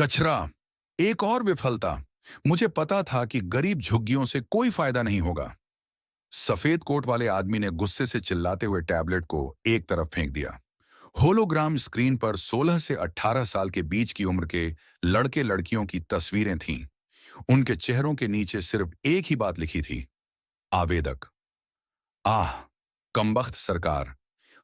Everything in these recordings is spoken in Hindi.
कचरा। एक और विफलता। मुझे पता था कि गरीब झुग्गियों से कोई फायदा नहीं होगा। सफेद कोट वाले आदमी ने गुस्से से चिल्लाते हुए टैबलेट को एक तरफ फेंक दिया। होलोग्राम स्क्रीन पर 16 से 18 साल के बीच की उम्र के लड़के लड़कियों की तस्वीरें थीं। उनके चेहरों के नीचे सिर्फ एक ही बात लिखी थी। आवेदक। आह, कमबख्त सरकार।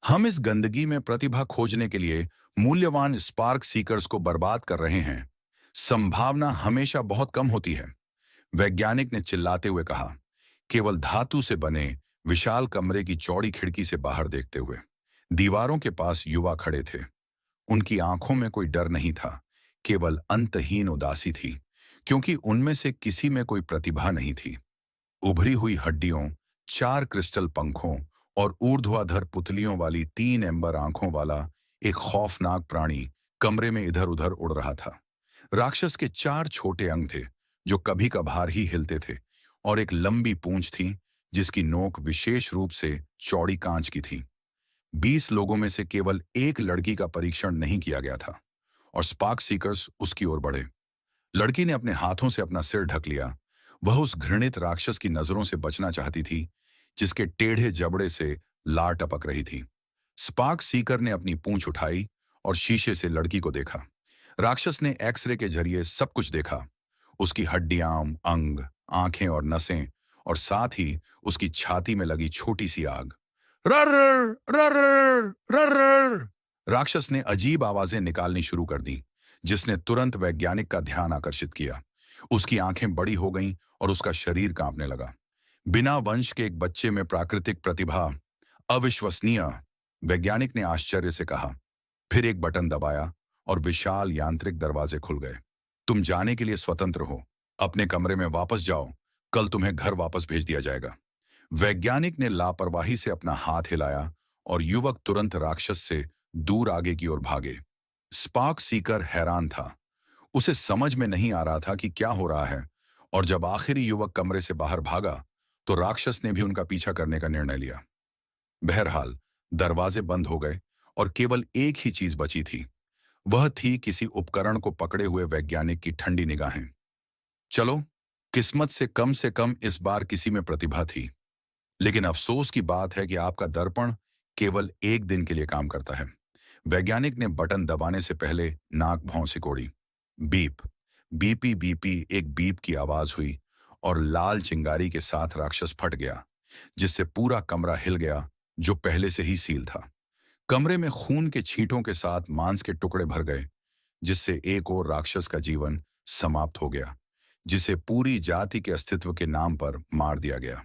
हम इस गंदगी में प्रतिभा खोजने के लिए मूल्यवान स्पार्क सीकर्स को बर्बाद कर रहे हैं। संभावना हमेशा बहुत कम होती है, वैज्ञानिक ने चिल्लाते हुए कहा, केवल धातु से बने विशाल कमरे की चौड़ी खिड़की से बाहर देखते हुए। दीवारों के पास युवा खड़े थे। उनकी आंखों में कोई डर नहीं था, केवल अंतहीन उदासी थी, क्योंकि उनमें से किसी में कोई प्रतिभा नहीं थी। उभरी हुई हड्डियों, 4 क्रिस्टल पंखों और ऊर्ध्वाधर पुतलियों वाली 3 एम्बर आंखों वाला एक खौफनाक प्राणी कमरे में इधर उधर उड़ रहा था। राक्षस के 4 छोटे अंग थे जो कभी कभार ही हिलते थे, और एक लंबी पूंछ थी जिसकी नोक विशेष रूप से चौड़ी कांच की थी। 20 लोगों में से केवल एक लड़की का परीक्षण नहीं किया गया था, और स्पार्क सीकर्स उसकी ओर बढ़े। लड़की ने अपने हाथों से अपना सिर ढक लिया। वह उस घृणित राक्षस की नजरों से बचना चाहती थी, जिसके टेढ़े जबड़े से लार टपक रही थी। स्पार्क सीकर ने अपनी पूंछ उठाई और शीशे से लड़की को देखा। राक्षस ने एक्सरे के जरिए सब कुछ देखा। उसकी हड्डियां, अंग, आंखें और नसें, और साथ ही उसकी छाती में लगी छोटी सी आग। रर्र, रर्र, रर्र। राक्षस ने अजीब आवाजें निकालनी शुरू कर दी, जिसने तुरंत वैज्ञानिक का ध्यान आकर्षित किया। उसकी आंखें बड़ी हो गईं और उसका शरीर कांपने लगा। बिना वंश के एक बच्चे में प्राकृतिक प्रतिभा, अविश्वसनीय, वैज्ञानिक ने आश्चर्य से कहा। फिर एक बटन दबाया और विशाल यांत्रिक दरवाजे खुल गए। तुम जाने के लिए स्वतंत्र हो। अपने कमरे में वापस जाओ। कल तुम्हें घर वापस भेज दिया जाएगा। वैज्ञानिक ने लापरवाही से अपना हाथ हिलाया और युवक तुरंत राक्षस से दूर आगे की ओर भागे। स्पार्क सीकर हैरान था। उसे समझ में नहीं आ रहा था कि क्या हो रहा है, और जब आखिरी युवक कमरे से बाहर भागा तो राक्षस ने भी उनका पीछा करने का निर्णय लिया। बहरहाल दरवाजे बंद हो गए और केवल एक ही चीज बची थी। वह थी किसी उपकरण को पकड़े हुए वैज्ञानिक की ठंडी निगाहें। चलो, किस्मत से कम इस बार किसी में प्रतिभा थी। लेकिन अफसोस की बात है कि आपका दर्पण केवल एक दिन के लिए काम करता है। वैज्ञानिक ने बटन दबाने से पहले नाक भौं सिकोड़ी। बीप, बीपी बीपी, एक बीप की आवाज हुई और लाल चिंगारी के साथ राक्षस फट गया, जिससे पूरा कमरा हिल गया, जो पहले से ही सील था। कमरे में खून के छींटों के साथ मांस के टुकड़े भर गए, जिससे एक और राक्षस का जीवन समाप्त हो गया, जिसे पूरी जाति के अस्तित्व के नाम पर मार दिया गया।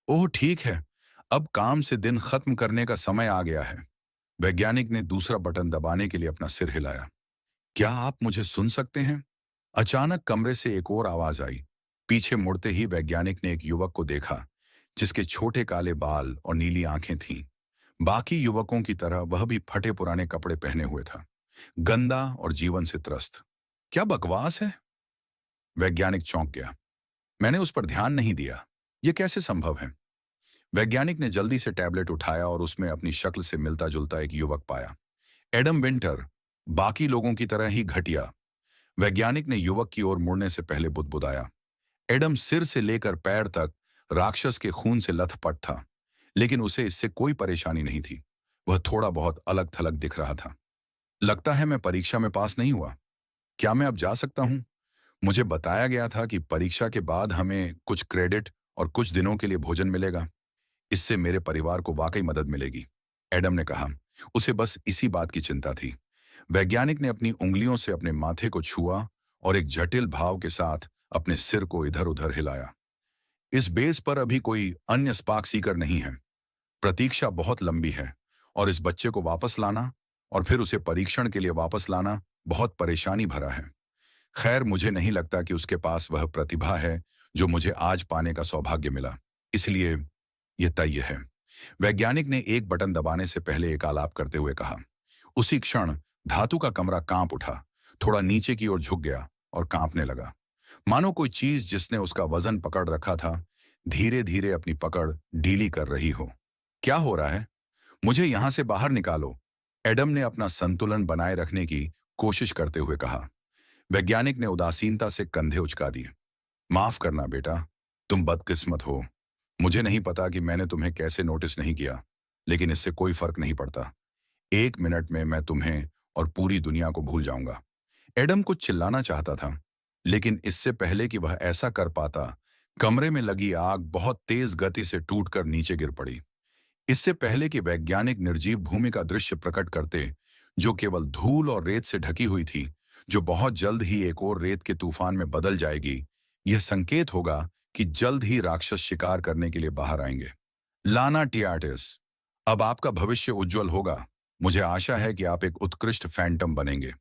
ओह ठीक है, अब काम से दिन खत्म करने का समय आ गया है। वैज्ञानिक ने दूसरा बटन दबाने के लिए अपना सिर हिलाया। क्या आप मुझे सुन सकते हैं? अचानक कमरे से एक और आवाज आई। पीछे मुड़ते ही वैज्ञानिक ने एक युवक को देखा, जिसके छोटे काले बाल और नीली आंखें थीं। बाकी युवकों की तरह वह भी फटे पुराने कपड़े पहने हुए था, गंदा और जीवन से त्रस्त। क्या बकवास है? वैज्ञानिक चौंक गया। मैंने उस पर ध्यान नहीं दिया। यह कैसे संभव है? वैज्ञानिक ने जल्दी से टैबलेट उठाया और उसमें अपनी शक्ल से मिलता जुलता एक युवक पाया। एडम विंटर, बाकी लोगों की तरह ही घटिया। वैज्ञानिक ने युवक की ओर मुड़ने से पहले बुदबुदाया। एडम सिर से लेकर पैर तक राक्षस के खून से लथपथ था, लेकिन उसे इससे कोई परेशानी नहीं थी। वह थोड़ा बहुत अलग थलग दिख रहा था। लगता है मैं परीक्षा में पास नहीं हुआ। क्या मैं अब जा सकता हूं? मुझे बताया गया था कि परीक्षा के बाद हमें कुछ क्रेडिट और कुछ दिनों के लिए भोजन मिलेगा। इससे मेरे परिवार को वाकई मदद मिलेगी, एडम ने कहा। उसे बस इसी बात की चिंता थी। वैज्ञानिक ने अपनी उंगलियों से अपने माथे को छुआ और एक जटिल भाव के साथ अपने सिर को इधर उधर हिलाया। इस बेस पर अभी कोई अन्य स्पार्क सीकर नहीं है। प्रतीक्षा बहुत लंबी है, और इस बच्चे को वापस लाना और फिर उसे परीक्षण के लिए वापस लाना बहुत परेशानी भरा है। खैर, मुझे नहीं लगता कि उसके पास वह प्रतिभा है जो मुझे आज पाने का सौभाग्य मिला, इसलिए यह तय है। वैज्ञानिक ने एक बटन दबाने से पहले एक आलाप करते हुए कहा। उसी क्षण धातु का कमरा कांप उठा, थोड़ा नीचे की ओर झुक गया और कांपने लगा, मानो कोई चीज जिसने उसका वजन पकड़ रखा था धीरे धीरे अपनी पकड़ ढीली कर रही हो। क्या हो रहा है? मुझे यहां से बाहर निकालो, एडम ने अपना संतुलन बनाए रखने की कोशिश करते हुए कहा। वैज्ञानिक ने उदासीनता से कंधे उचका दिए। माफ करना बेटा, तुम बदकिस्मत हो। मुझे नहीं पता कि मैंने तुम्हें कैसे नोटिस नहीं किया, लेकिन इससे कोई फर्क नहीं पड़ता। 1 मिनट में मैं तुम्हें और पूरी दुनिया को भूल जाऊंगा। एडम कुछ चिल्लाना चाहता था, लेकिन इससे पहले कि वह ऐसा कर पाता, कमरे में लगी आग बहुत तेज गति से टूटकर नीचे गिर पड़ी। इससे पहले कि वैज्ञानिक निर्जीव भूमि का दृश्य प्रकट करते, जो केवल धूल और रेत से ढकी हुई थी, जो बहुत जल्द ही एक और रेत के तूफान में बदल जाएगी, यह संकेत होगा कि जल्द ही राक्षस शिकार करने के लिए बाहर आएंगे। लाना टियाटिस, अब आपका भविष्य उज्जवल होगा। मुझे आशा है कि आप एक उत्कृष्ट फैंटम बनेंगे।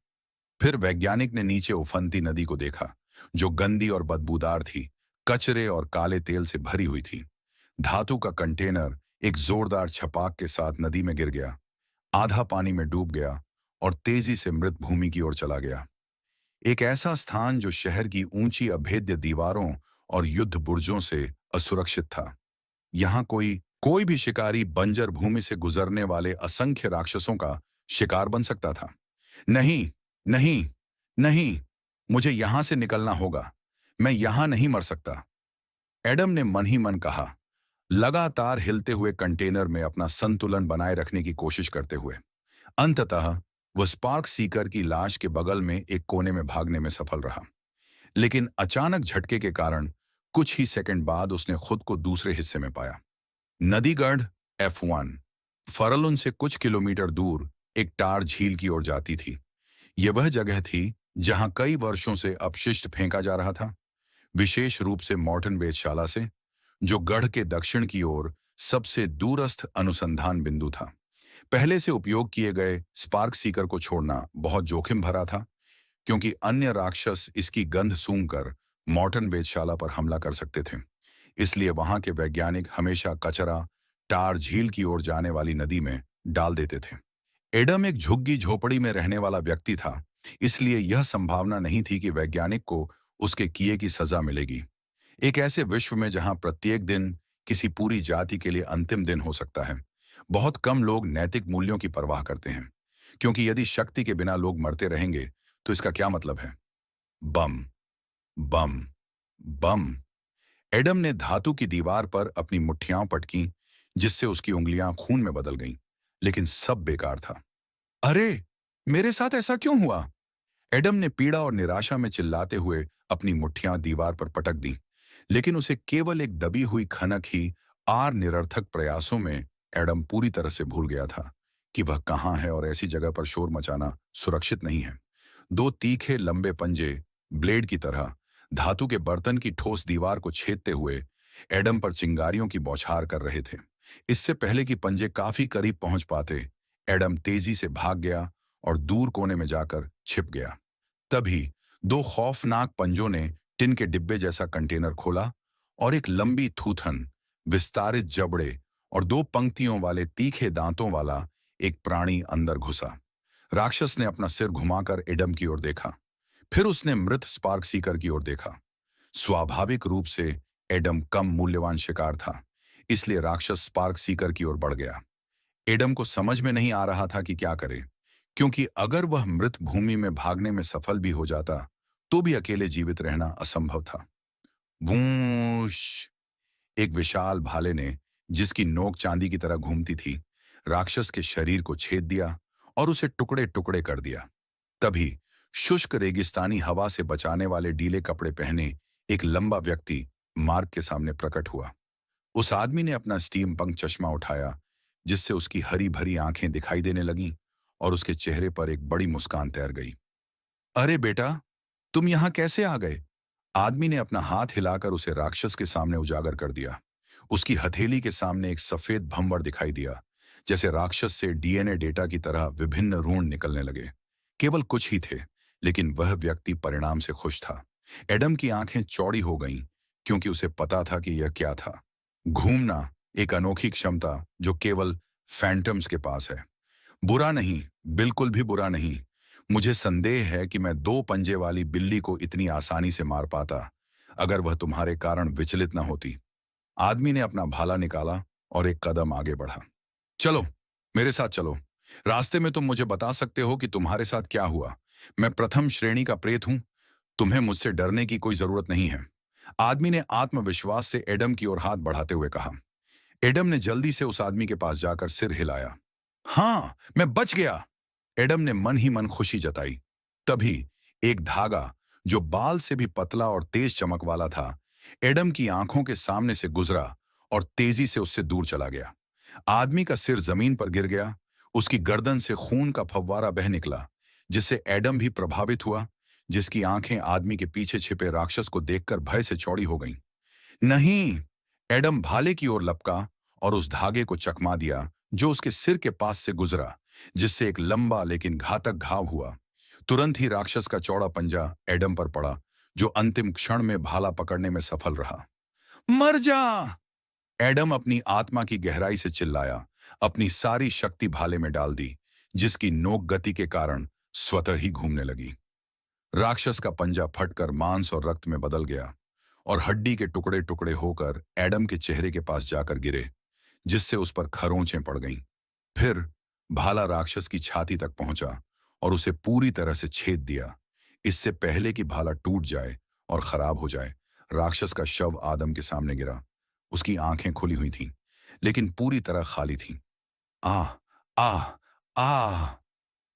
फिर वैज्ञानिक ने नीचे उफनती नदी को देखा, जो गंदी और बदबूदार थी, कचरे और काले तेल से भरी हुई थी। धातु का कंटेनर एक जोरदार छपाक के साथ नदी में गिर गया, आधा पानी में डूब गया और तेजी से मृत भूमि की ओर चला गया। एक ऐसा स्थान जो शहर की ऊंची अभेद्य दीवारों और युद्ध बुर्जों से असुरक्षित था। यहाँ कोई कोई भी शिकारी बंजर भूमि से गुजरने वाले असंख्य राक्षसों का शिकार बन सकता था। नहीं, नहीं, नहीं, मुझे यहां से निकलना होगा। मैं यहां नहीं मर सकता, एडम ने मन ही मन कहा, लगातार हिलते हुए कंटेनर में अपना संतुलन बनाए रखने की कोशिश करते हुए। अंततः वह स्पार्क सीकर की लाश के बगल में एक कोने में भागने में सफल रहा। लेकिन अचानक झटके के कारण कुछ ही सेकंड बाद उसने खुद को दूसरे हिस्से में पाया। नदीगढ़ F1 फरलुन से कुछ किलोमीटर दूर एक टार झील की ओर जाती थी। यह वह जगह थी जहां कई वर्षों से अपशिष्ट फेंका जा रहा था, विशेष रूप से मॉर्टन वेधशाला से, जो गढ़ के दक्षिण की ओर सबसे दूरस्थ अनुसंधान बिंदु था। पहले से उपयोग किए गए स्पार्क सीकर को छोड़ना बहुत जोखिम भरा था, क्योंकि अन्य राक्षस इसकी गंध सूंघकर मॉर्टन वेधशाला पर हमला कर सकते थे। इसलिए वहां के वैज्ञानिक हमेशा कचरा टार झील की ओर जाने वाली नदी में डाल देते थे। एडम एक झुग्गी झोपड़ी में रहने वाला व्यक्ति था, इसलिए यह संभावना नहीं थी कि वैज्ञानिक को उसके किए की सजा मिलेगी। एक ऐसे विश्व में जहां प्रत्येक दिन किसी पूरी जाति के लिए अंतिम दिन हो सकता है, बहुत कम लोग नैतिक मूल्यों की परवाह करते हैं, क्योंकि यदि शक्ति के बिना लोग मरते रहेंगे तो इसका क्या मतलब है? बम, बम, बम। एडम ने धातु की दीवार पर अपनी मुट्ठियां पटकी, जिससे उसकी उंगलियां खून में बदल गईं, लेकिन सब बेकार था। अरे, मेरे साथ ऐसा क्यों हुआ? एडम ने पीड़ा और निराशा में चिल्लाते हुए अपनी मुट्ठियां दीवार पर पटक दी, लेकिन उसे केवल एक दबी हुई खनक ही आर निरर्थक प्रयासों में एडम पूरी तरह से भूल गया था कि वह कहाँ है और ऐसी जगह पर शोर मचाना सुरक्षित नहीं है। दो तीखे लंबे पंजे, ब्लेड की तरह, धातु के बर्तन की ठोस दीवार को छेदते हुए एडम पर चिंगारियों की बौछार कर रहे थे। इससे पहले कि पंजे काफी करीब पहुंच पाते, एडम तेजी से भाग गया और दूर कोने में जाकर छिप गया। तभी दो खौफनाक पंजों ने टिन के डिब्बे जैसा कंटेनर खोला और एक लंबी थूथन, विस्तारित जबड़े और दो पंक्तियों वाले तीखे दांतों वाला एक प्राणी अंदर घुसा। राक्षस ने अपना सिर घुमाकर एडम की ओर देखा, फिर उसने मृत स्पार्क सीकर की ओर देखा। स्वाभाविक रूप से एडम कम मूल्यवान शिकार था, इसलिए राक्षस स्पार्क सीकर की ओर बढ़ गया। एडम को समझ में नहीं आ रहा था कि क्या करे, क्योंकि अगर वह मृत भूमि में भागने में सफल भी हो जाता, तो भी अकेले जीवित रहना असंभव था। वूश! एक विशाल भाले ने, जिसकी नोक चांदी की तरह घूमती थी, राक्षस के शरीर को छेद दिया और उसे टुकड़े टुकड़े कर दिया। तभी शुष्क रेगिस्तानी हवा से बचाने वाले ढीले कपड़े पहने एक लंबा व्यक्ति मार्ग के सामने प्रकट हुआ। उस आदमी ने अपना स्टीम पंक चश्मा उठाया, जिससे उसकी हरी भरी आंखें दिखाई देने लगीं और उसके चेहरे पर एक बड़ी मुस्कान तैर गई। अरे बेटा, तुम यहां कैसे आ गए? आदमी ने अपना हाथ हिलाकर उसे राक्षस के सामने उजागर कर दिया। उसकी हथेली के सामने एक सफेद भंवर दिखाई दिया, जैसे राक्षस से डीएनए डेटा की तरह विभिन्न रूण निकलने लगे। केवल कुछ ही थे, लेकिन वह व्यक्ति परिणाम से खुश था। एडम की आंखें चौड़ी हो गईं, क्योंकि उसे पता था कि यह क्या था। घूमना, एक अनोखी क्षमता जो केवल फैंटम्स के पास है। बुरा नहीं, बिल्कुल भी बुरा नहीं। मुझे संदेह है कि मैं दो पंजे वाली बिल्ली को इतनी आसानी से मार पाता, अगर वह तुम्हारे कारण विचलित न होती। आदमी ने अपना भाला निकाला और एक कदम आगे बढ़ा। चलो, मेरे साथ चलो। रास्ते में तुम मुझे बता सकते हो कि तुम्हारे साथ क्या हुआ। मैं प्रथम श्रेणी का प्रेत हूं, तुम्हें मुझसे डरने की कोई जरूरत नहीं है, आदमी ने आत्मविश्वास से एडम की ओर हाथ बढ़ाते हुए कहा। एडम ने जल्दी से उस आदमी के पास जाकर सिर हिलाया। हाँ, मैं बच गया। एडम ने मन ही मन खुशी जताई। तभी एक धागा, जो बाल से भी पतला और तेज चमक वाला था, एडम की आंखों के सामने से गुजरा और तेजी से उससे दूर चला गया। आदमी का सिर जमीन पर गिर गया। उसकी गर्दन से खून का फव्वारा बह निकला, जिससे एडम भी प्रभावित हुआ, जिसकी आंखें आदमी के पीछे छिपे राक्षस को देखकर भय से चौड़ी हो गईं। नहीं! एडम भाले की ओर लपका और उस धागे को चकमा दिया जो उसके सिर के पास से गुजरा, जिससे एक लंबा लेकिन घातक घाव हुआ। तुरंत ही राक्षस का चौड़ा पंजा एडम पर पड़ा, जो अंतिम क्षण में भाला पकड़ने में सफल रहा। मर जा! एडम अपनी आत्मा की गहराई से चिल्लाया, अपनी सारी शक्ति भाले में डाल दी, जिसकी नोक गति के कारण स्वतः ही घूमने लगी। राक्षस का पंजा फटकर मांस और रक्त में बदल गया और हड्डी के टुकड़े टुकड़े होकर एडम के चेहरे के पास जाकर गिरे, जिससे उस पर खरोंचें पड़ गईं। फिर भाला राक्षस की छाती तक पहुंचा और उसे पूरी तरह से छेद दिया। इससे पहले कि भाला टूट जाए और खराब हो जाए, राक्षस का शव आदम के सामने गिरा। उसकी आंखें खुली हुई थीं, लेकिन पूरी तरह खाली थीं। आह! आह! आह!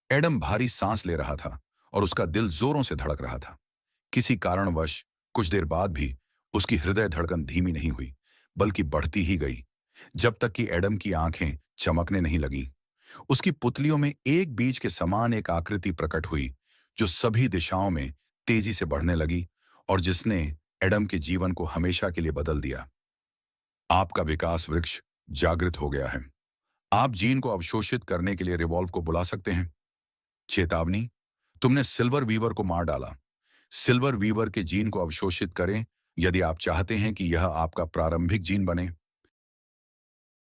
एडम भारी सांस ले रहा था और उसका दिल जोरों से धड़क रहा था। किसी कारणवश कुछ देर बाद भी उसकी हृदय धड़कन धीमी नहीं हुई, बल्कि बढ़ती ही गई, जब तक कि एडम की आंखें चमकने नहीं लगीं। उसकी पुतलियों में एक बीज के समान एक आकृति प्रकट हुई, जो सभी दिशाओं में तेजी से बढ़ने लगी और जिसने एडम के जीवन को हमेशा के लिए बदल दिया। आपका विकास वृक्ष जागृत हो गया है। आप जीन को अवशोषित करने के लिए रिवॉल्व को बुला सकते हैं। चेतावनी, तुमने सिल्वर वीवर को मार डाला। सिल्वर वीवर के जीन को अवशोषित करें यदि आप चाहते हैं कि यह आपका प्रारंभिक जीन बने।